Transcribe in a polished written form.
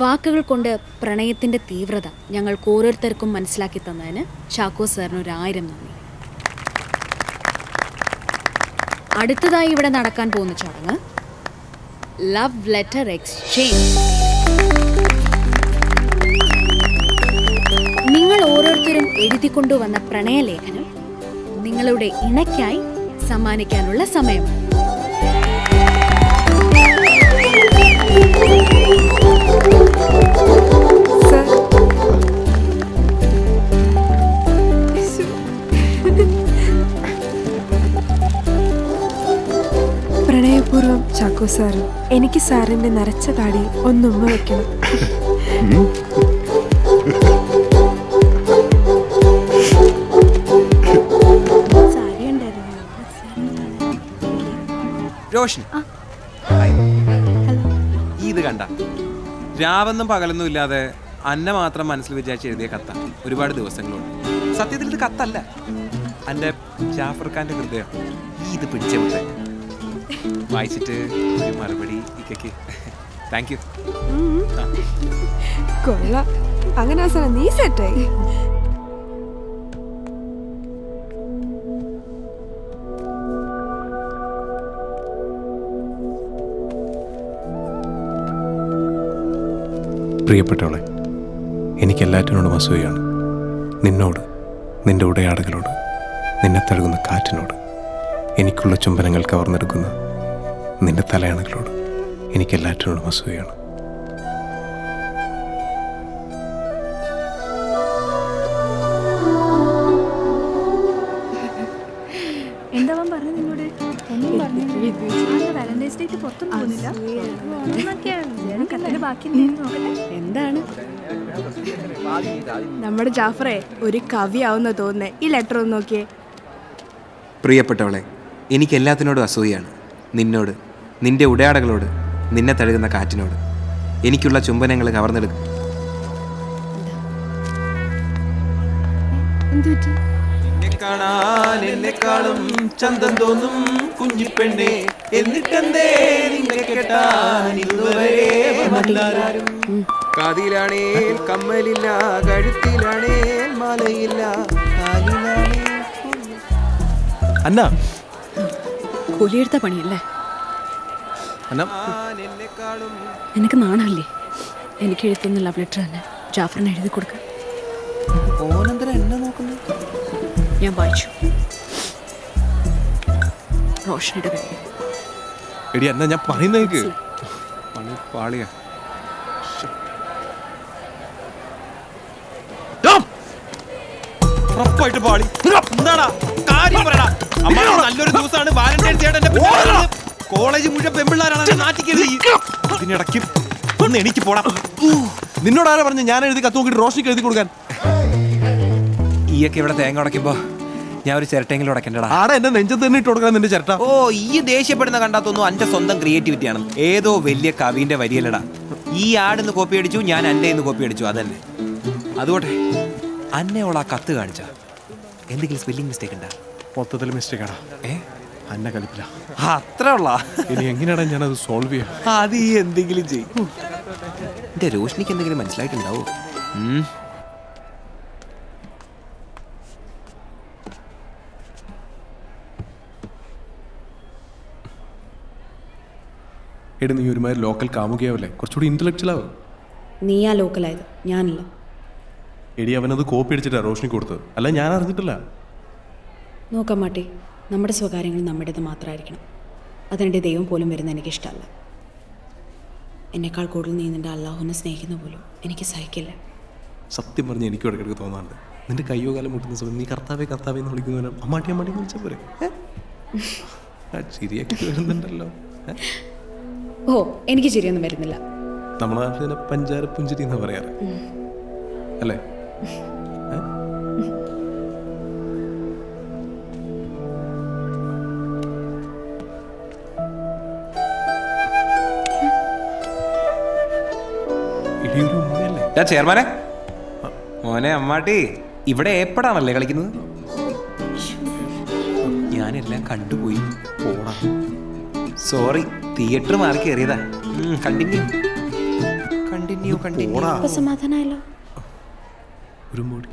വാക്കുകൾ കൊണ്ട് പ്രണയത്തിൻ്റെ തീവ്രത ഞങ്ങൾക്ക് ഓരോരുത്തർക്കും മനസ്സിലാക്കി തന്നതിന് ചാക്കോ സാറിന് 1000 നന്ദി. അടുത്തതായി ഇവിടെ നടക്കാൻ പോകുന്ന ചടങ്ങ് ലവ് ലെറ്റർ എക്സ്ചേഞ്ച്. നിങ്ങൾ ഓരോരുത്തരും എഴുതിക്കൊണ്ടുവന്ന പ്രണയലേഖനം നിങ്ങളുടെ ഇണയ്ക്കായി സമ്മാനിക്കാനുള്ള സമയം. പ്രണയപൂർവ്വം ചാക്കോ സാറ്, എനിക്ക് സാറിന്റെ നരച്ച താടി ഒന്നുമ്മ വെക്കണം. രോഷിനി, ഇത് കണ്ട രാവെന്നും പകലൊന്നും ഇല്ലാതെ അന്നെ മാത്രം മനസ്സിൽ വിചാരിച്ച് എഴുതിയ കത്ത ഒരുപാട് ദിവസങ്ങളുണ്ട്. സത്യത്തിൽ ഇത് കത്തല്ല, എൻ്റെ ജാഫർ ഖാന്റെ ഹൃദയം. ഇത് പിടിച്ച മുട്ട വായിച്ചിട്ട് ഒരു മറുപടി ഇക്കയ്ക്ക്. Thank you. കൊള്ളാം, അങ്ങനെ അവസാനം നീ സെറ്റായി. പ്രിയപ്പെട്ടവളെ, എനിക്കെല്ലാറ്റിനോടും അസൂയാണ്. നിന്നോട്, നിന്റെ ഉടയാടുകളോട്, നിന്നെ തഴുകുന്ന കാറ്റിനോട്, എനിക്കുള്ള ചുംബനങ്ങൾ കവർന്നെടുക്കുന്ന നിന്റെ തലയണകളോട്, എനിക്കെല്ലാറ്റിനോടും അസൂയാണ്. എന്താ പറഞ്ഞു നിന്നോട്? ഒന്നും പറഞ്ഞില്ല. വാലന്റൈൻസ് ഡേക്ക് പുറത്തും പോകുന്നില്ല. എന്താണ് നമ്മുടെ ജാഫറെ ഒരു കവിയാവുന്ന തോന്നുന്നേ. ഈ ലെറ്റർ ഒന്ന് നോക്കിയേ. പ്രിയപ്പെട്ടവളെ, എനിക്ക് എല്ലാത്തിനോടും അസൂയാണ്. നിന്നോട്, നിന്റെ ഉടയാടകളോട്, നിന്നെ തഴുകുന്ന കാറ്റിനോട്, എനിക്കുള്ള ചുംബനങ്ങൾ കവർന്നെടുക്കും. എന്നെക്കാളും ചന്തം തോന്നും കുഞ്ഞിപ്പെണ്ണേ, എന്നിട്ടെന്തേ നിന്നെ കെട്ടാൻ ഇതുവരെ കാതിലാണേ കമ്മലില്ല, കഴുത്തിലാണേ മാലയില്ല, കാലിലാണേ. അന്ന കൂലിയെടുത്ത പണിയല്ലേ? എനിക്ക് നാണല്ലേ എനിക്ക് എഴുതുന്ന ലവ് ലെറ്റർ തന്നെ ജാഫറിന് എഴുതി കൊടുക്കാൻ? ഞാൻ വായിച്ചു. റോഷനിയുടെ കയ്യിൽ. എടി അന്ന, ഞാൻ പറയുന്നേക്ക്. പാളിയാ. നല്ലൊരു ദിവസമാണ് വാലന്റൈൻസ് ഡേ. കോളേജ് മുഴുവൻ പെമ്പിള്ളാരാണ് നാട്ടിലേക്ക്. ഒന്ന് എനിക്ക് പോടാ. നിന്നോട് ആരാ പറഞ്ഞു ഞാൻ എഴുതി കത്ത് നോക്കിയിട്ട് റോഷനിക്ക് എഴുതി കൊടുക്കാൻ? ഈയൊക്കെ ഇവിടെ തേങ്ങ ഉടയ്ക്കുമ്പോ ഞാൻ ഒരു ചിരട്ടെങ്കിലും ഉടക്കണ്ടടാ. ആടെ എന്റെ നെഞ്ചത്ത് തന്നെ ഇട്ട് കൊടുക്കാൻ നിന്റെ ചിരട്ട. ഓ, ഈ ദേഷ്യപ്പെടുന്ന കണ്ടാത്തൊന്നും എന്റെ സ്വന്തം ക്രിയേറ്റിവിറ്റിയാണ്. ഏതോ വലിയ കവിന്റെ വരിയല്ലടാ. ഈ ആടിന്ന് കോപ്പി അടിച്ചു, ഞാൻ അന്റെ കോപ്പി അടിച്ചു, അതന്നെ. അതുകൊട്ടെ, അന്നയോളാ കത്ത് കാണിച്ച എന്തെങ്കിലും സ്പെല്ലിംഗ് മിസ്റ്റേക്ക് ഉണ്ടാ? മൊത്തത്തിൽ മിസ്റ്റേക്കാടാ. അന്ന കളിപ്പില്ല. അത്ര ഉള്ള. ഇനി എങ്ങനെയാടാ ഞാനത് സോൾവ് ചെയ്യാം? അത് ഈ എന്തെങ്കിലും ചെയ്യും. എന്റെ രോഷിനിക്ക് എന്തെങ്കിലും മനസ്സിലായിട്ടുണ്ടാവോ? എടി, നീ ഒരുമാതിരി ലോക്കൽ കാമുകയാവല്ലേ? കുറച്ചുകൂടി ഇന്റലക്ച്വൽ ആവും. നീയാ ലോക്കലായത്, ഞാനല്ല. എടി, അവനത് കോപ്പി അടിച്ചിട്ടാ റോഷനി കൊടുത്തത്, അല്ല ഞാൻ അറിഞ്ഞിട്ടില്ല. നോക്കാൻ മാട്ടെ, നമ്മുടെ സ്വകാര്യങ്ങൾ നമ്മുടേത് മാത്രമായിരിക്കണം. അതിനിടെ ദൈവം പോലും വരുന്ന എനിക്കിഷ്ടമല്ല. എന്നെക്കാൾ കൂടുതൽ നീ നിൻ്റെ അള്ളാഹുവിനെ സ്നേഹിക്കുന്ന പോലും എനിക്ക് സഹിക്കില്ല. സത്യം പറഞ്ഞ് എനിക്കും ഇടയ്ക്കിടയ്ക്ക് തോന്നാറുണ്ട്. നിന്റെ കയ്യോ കാലം മുട്ടുന്ന സമയം നീ കർത്താവേ കർത്താവേ എന്ന് വിളിക്കുന്നവരെ അമ്മാട്ടി അമ്മാട്ടി വിളിച്ചാൽ പോരെ? ചിരിയൊക്കെ വരുന്നുണ്ടല്ലോ. ഓ, എനിക്ക് ചിരിയൊന്നും വരുന്നില്ല. നമ്മുടെ നാട്ടിൽ തന്നെ പഞ്ചാര പുഞ്ചിരി എന്നാ പറയാറ് അല്ലേ? ചെയർമാനെ, മോനെ അമ്മാട്ടി, ഇവിടെ ഏപ്പടാണല്ലേ കളിക്കുന്നത്? ഞാനെല്ലാം കണ്ടുപോയി. പോടാ. സോറി, തിയേറ്റർ മാറി കയറിയതാ. കണ്ടിന്യൂ. കണ്ടിന്യൂ പോടാ ഇപ്പൊ സമാധാനമായല്ലോ. ഒരു മോടി